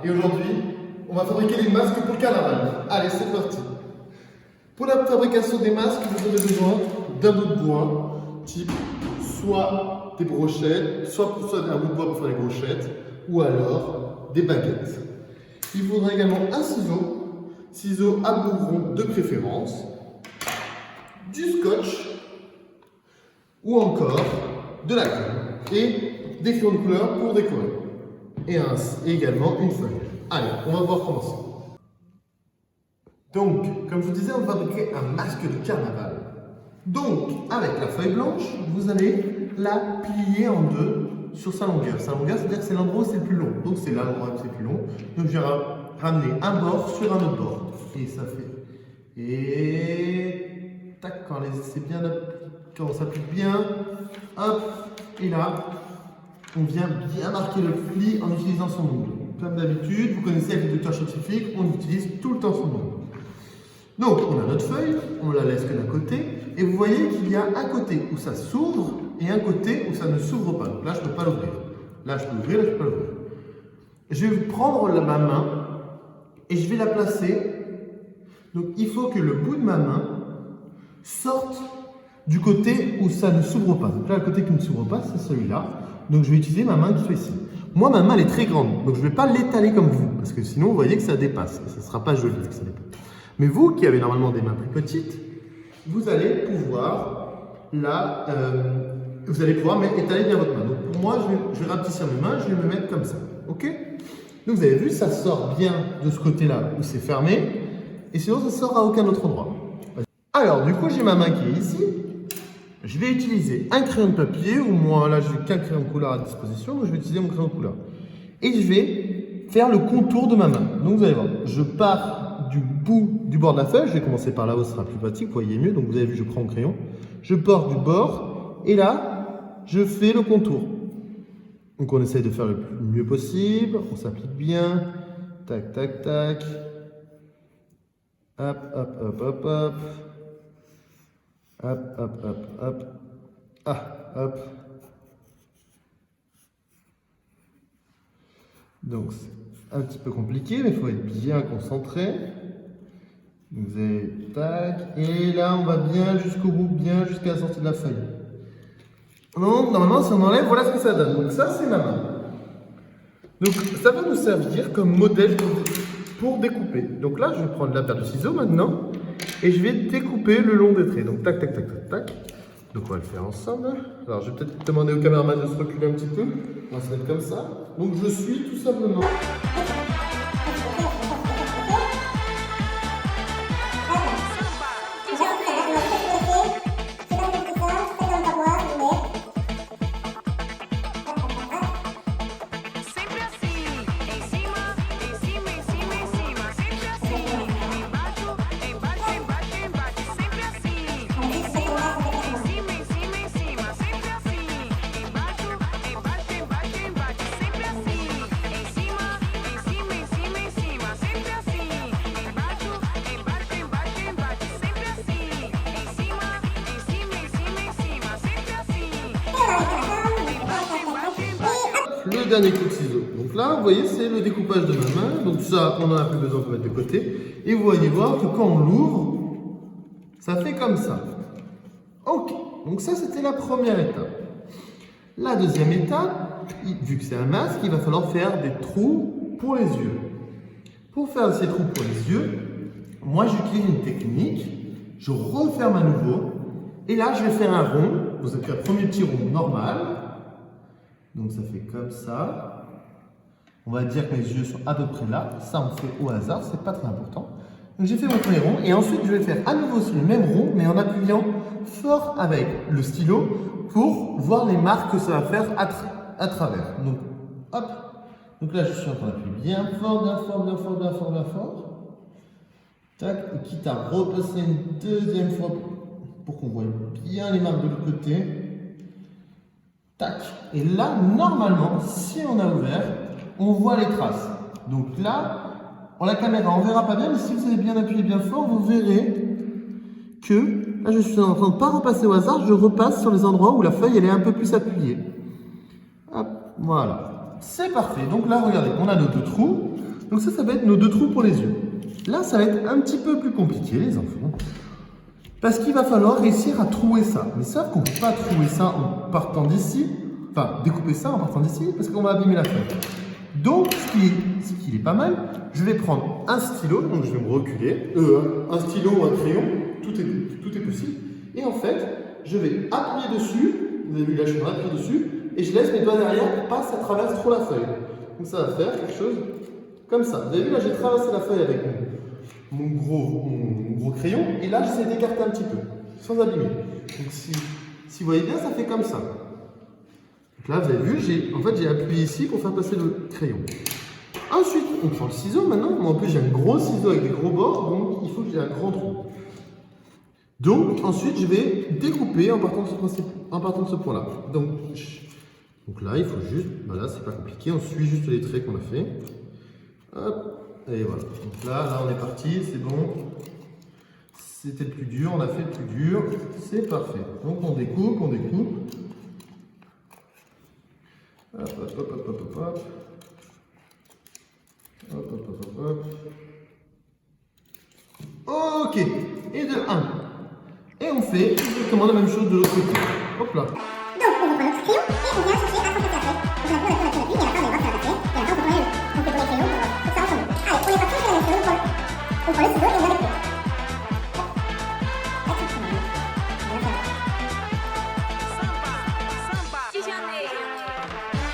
Et aujourd'hui, on va fabriquer des masques pour le carnaval. Allez, c'est parti. Pour la fabrication des masques, vous aurez besoin d'un bout de bois, type soit des brochettes, soit un bout de bois pour faire les brochettes, ou alors des baguettes. Il faudra également un ciseau à bout rond de préférence, du scotch, ou encore de la colle, et des crayons de couleur pour décorer. Et également une feuille. Allez, on va voir commencer. Donc, comme je vous disais, on va fabriquer un masque de carnaval. Donc, avec la feuille blanche, vous allez la plier en deux sur sa longueur. Sa longueur, c'est-à-dire que c'est l'endroit où c'est le plus long. Donc, c'est là l'endroit où c'est le plus long. Donc, je vais ramener un bord sur un autre bord. Et ça fait... Et... Tac, quand c'est bien... Quand on s'applique bien, hop, et là, on vient bien marquer le pli en utilisant son ongle. Comme d'habitude, vous connaissez avec les docteurs scientifiques, on utilise tout le temps son ongle. Donc, on a notre feuille, on la laisse que d'un côté, et vous voyez qu'il y a un côté où ça s'ouvre et un côté où ça ne s'ouvre pas. Donc là, je ne peux pas l'ouvrir. Là, je peux l'ouvrir, là, je ne peux pas l'ouvrir. Je vais prendre ma main et je vais la placer. Donc, il faut que le bout de ma main sorte du côté où ça ne s'ouvre pas. Donc là, le côté qui ne s'ouvre pas, c'est celui-là. Donc, je vais utiliser ma main qui fait ici. Moi, ma main, elle est très grande. Donc, je ne vais pas l'étaler comme vous. Parce que sinon, vous voyez que ça dépasse. Et ça ne sera pas joli que ça dépasse. Mais vous, qui avez normalement des mains plus petites, vous allez pouvoir étaler bien votre main. Donc, pour moi, je vais rapetisser mes mains. Je vais me mettre comme ça. OK? Donc, vous avez vu, ça sort bien de ce côté-là où c'est fermé. Et sinon, ça sort à aucun autre endroit. Alors, du coup, j'ai ma main qui est ici. Je vais utiliser un crayon de papier, ou moi là je n'ai qu'un crayon de couleur à disposition, donc je vais utiliser mon crayon de couleur. Et je vais faire le contour de ma main. Donc vous allez voir, je pars du bord de la feuille, je vais commencer par là où ce sera plus pratique, vous voyez mieux, donc vous avez vu, je prends mon crayon, je pars du bord, et là, je fais le contour. Donc on essaye de faire le mieux possible, on s'applique bien, tac, tac, tac, hop, hop, hop, hop, hop. Hop, hop, hop, hop. Ah, hop. Donc, c'est un petit peu compliqué, mais il faut être bien concentré. Donc, vous avez tac. Et là, on va bien jusqu'au bout, bien jusqu'à la sortie de la feuille. Donc, normalement, si on enlève, voilà ce que ça donne. Donc, ça, c'est ma main. Donc, ça va nous servir comme modèle pour découper. Donc là, je vais prendre la paire de ciseaux maintenant. Et je vais découper le long des traits. Donc tac, tac, tac, tac, tac. Donc on va le faire ensemble. Alors je vais peut-être demander au caméraman de se reculer un petit peu. On va se mettre comme ça. Donc je suis tout simplement... Le dernier coup de ciseau. Donc là, vous voyez, c'est le découpage de ma main. Donc ça, on n'en a plus besoin de mettre de côté. Et vous voyez voir que quand on l'ouvre, ça fait comme ça. Ok, donc ça, c'était la première étape. La deuxième étape, vu que c'est un masque, il va falloir faire des trous pour les yeux. Pour faire ces trous pour les yeux, moi, j'utilise une technique. Je referme à nouveau. Et là, je vais faire un rond. Vous avez fait un premier petit rond normal. Donc ça fait comme ça. On va dire que mes yeux sont à peu près là. Ça, on fait au hasard, c'est pas très important. Donc j'ai fait mon premier rond et ensuite je vais faire à nouveau le même rond, mais en appuyant fort avec le stylo pour voir les marques que ça va faire à travers. Donc hop. Donc là je suis en train d'appuyer bien fort, bien fort, bien fort, bien fort, bien fort. Tac. Et quitte à repasser une deuxième fois pour qu'on voit bien les marques de l'autre côté. Tac. Et là, normalement, si on a ouvert, on voit les traces. Donc là, en la caméra, on ne verra pas bien, mais si vous avez bien appuyé bien fort, vous verrez que, là je suis en train de ne pas repasser au hasard, je repasse sur les endroits où la feuille elle est un peu plus appuyée. Hop, voilà. C'est parfait. Donc là, regardez, on a nos deux trous. Donc ça va être nos 2 trous pour les yeux. Là, ça va être un petit peu plus compliqué, les enfants. Parce qu'il va falloir réussir à trouer ça. Mais sauf qu'on ne peut pas trouver ça en partant d'ici. Enfin, découper ça en partant d'ici, parce qu'on va abîmer la feuille. Donc, ce qui est pas mal, je vais prendre un stylo, donc je vais me reculer. Un stylo ou un crayon, tout est possible. Et en fait, je vais appuyer dessus. Vous avez vu là, je vais appuyer dessus. Et je laisse mes doigts derrière pour pas que ça traverse trop la feuille. Donc ça va faire quelque chose comme ça. Vous avez vu là, j'ai traversé la feuille avec mon gros crayon. Et là, j'essaie d'écarter un petit peu, sans abîmer. Donc si vous voyez bien, ça fait comme ça. Donc là, vous avez vu, j'ai appuyé ici pour faire passer le crayon. Ensuite, on prend le ciseau maintenant. Moi, en plus, j'ai un gros ciseau avec des gros bords, donc il faut que j'ai un grand trou. Donc, ensuite, je vais découper en partant de ce point-là. Donc là, il faut juste, voilà, c'est pas compliqué, on suit juste les traits qu'on a fait. Hop, et voilà. Donc là, on est parti, c'est bon. C'était le plus dur, on a fait le plus dur, c'est parfait. Donc on découpe. Hop, hop, hop, hop, hop, hop, hop. Hop, hop, hop, hop, hop. Ok, et de 1. Et on fait exactement la même chose de l'autre côté. Hop là. Donc, on reprend notre crayon et on vient chercher un centimètre après. Donc, on a tout la et à la fin, on va voir ce qu'on a fait. Et à la fin, on peut tourner le crayon pour ça ensemble. Allez, on est parti, on fait la même chose. On prend le ciseau et on va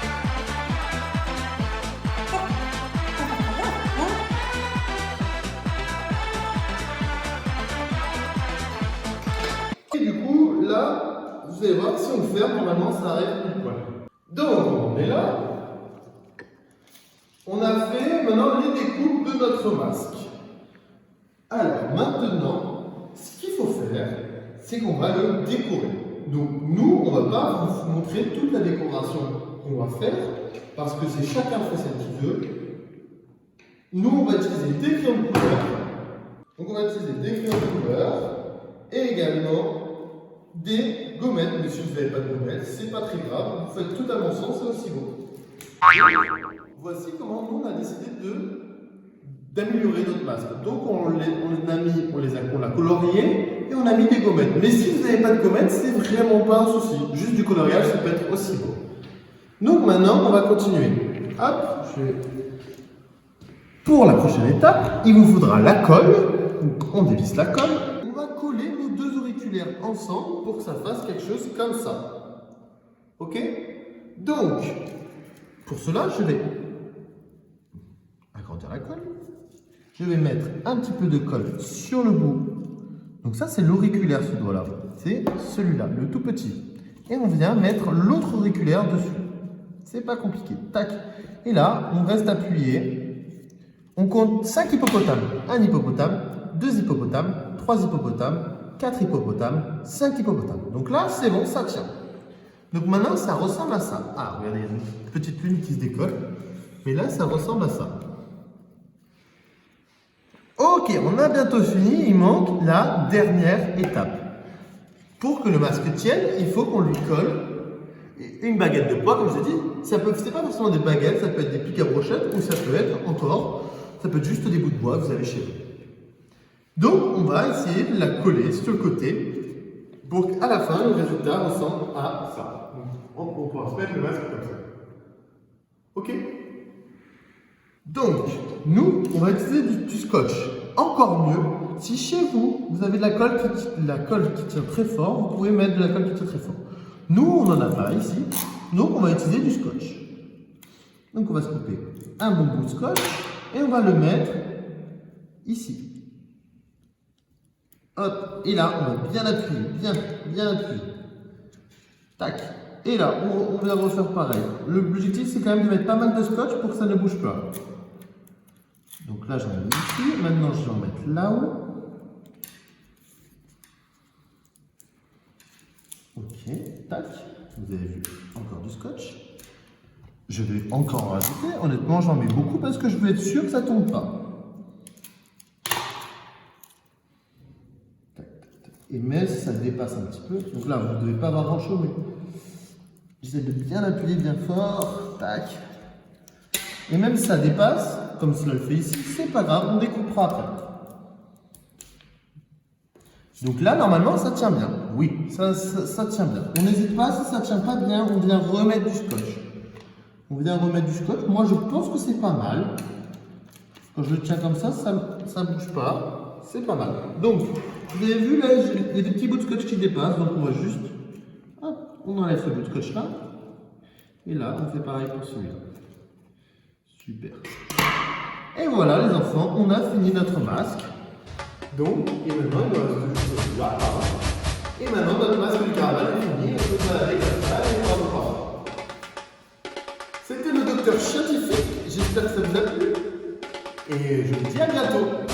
découper. Et du coup, là, vous allez voir, si on le ferme, normalement, ça arrive pile poil. Donc, on est là. On a fait maintenant les découpes de notre masque. Alors, maintenant, ce qu'il faut faire, c'est qu'on va le décorer. Donc, nous, on ne va pas vous montrer toute la décoration qu'on va faire, parce que c'est chacun fait ce qu'il veut. Nous, on va utiliser des crayons de couleur. Donc, on va utiliser des crayons de couleur. Et également des gommettes, mais si vous n'avez pas de gommettes, c'est pas très grave, vous faites tout à mon sens, c'est aussi beau. Voici comment nous on a décidé d'améliorer notre masque. Donc on l'a colorié et on a mis des gommettes. Mais si vous n'avez pas de gommettes, c'est vraiment pas un souci. Juste du coloriage, ça peut être aussi beau. Donc maintenant, on va continuer. Hop, Pour la prochaine étape, il vous faudra la colle. Donc on dévisse la colle. On va coller nos 2 auriculaires ensemble pour que ça fasse quelque chose comme ça. Ok? Donc, pour cela, je vais agrandir la colle. Je vais mettre un petit peu de colle sur le bout. Donc ça, c'est l'auriculaire, ce doigt-là. C'est celui-là, le tout petit. Et on vient mettre l'autre auriculaire dessus. C'est pas compliqué. Tac. Et là, on reste appuyé. On compte 5 hippopotames. 1 hippopotame, 2 hippopotames, 3 hippopotames, 4 hippopotames, 5 hippopotames. Donc là, c'est bon, ça tient. Donc maintenant, ça ressemble à ça. Ah, regardez, il y a une petite lune qui se décolle. Mais là, ça ressemble à ça. Ok, on a bientôt fini. Il manque la dernière étape. Pour que le masque tienne, il faut qu'on lui colle une baguette de bois, comme je l'ai dit. C'est pas forcément des baguettes, ça peut être des pics à brochettes ou ça peut être ça peut être juste des bouts de bois que vous avez chez vous. Donc, on va essayer de la coller sur le côté pour qu'à la fin, le résultat ressemble à ça. Donc, on pourra se mettre le masque comme ça. Ok? Donc, nous, on va utiliser du scotch. Encore mieux, si chez vous, vous avez de la colle qui tient très fort, vous pouvez mettre de la colle qui tient très fort. Nous, on n'en a pas ici, donc on va utiliser du scotch. Donc, on va se couper un bon bout de scotch et on va le mettre ici. Hop, et là, on va bien appuyer, bien appuyer. Tac. Et là, on va refaire pareil. L'objectif, c'est quand même de mettre pas mal de scotch pour que ça ne bouge pas. Donc là, j'en ai mis ici. Maintenant, je vais en mettre là-haut. Ok, tac. Vous avez vu, encore du scotch. Je vais encore en rajouter. Honnêtement, j'en mets beaucoup parce que je veux être sûr que ça ne tombe pas. Tac, tac, tac. Et même si ça dépasse un petit peu, donc là, vous ne devez pas avoir grand-chose, mais j'essaie de bien appuyer bien fort. Tac. Et même si ça dépasse, comme cela le fait ici, c'est pas grave, on découpera après. Donc là, normalement, ça tient bien. Oui, ça tient bien. On n'hésite pas, si ça tient pas bien, on vient remettre du scotch. Moi, je pense que c'est pas mal. Quand je le tiens comme ça bouge pas. C'est pas mal. Donc, vous avez vu, là, il y a des petits bouts de scotch qui dépassent. Donc, on va juste... Hop, on enlève ce bout de scotch là. Et là, on fait pareil pour celui-là. Super. Et voilà, les enfants, on a fini notre masque. Donc, et maintenant, il nous reste juste celui-là. Et maintenant, notre masque du caramel est fini. On peut se balader comme ça et on va voir. C'était le docteur scientifique. J'espère que ça vous a plu. Et je vous dis à bientôt.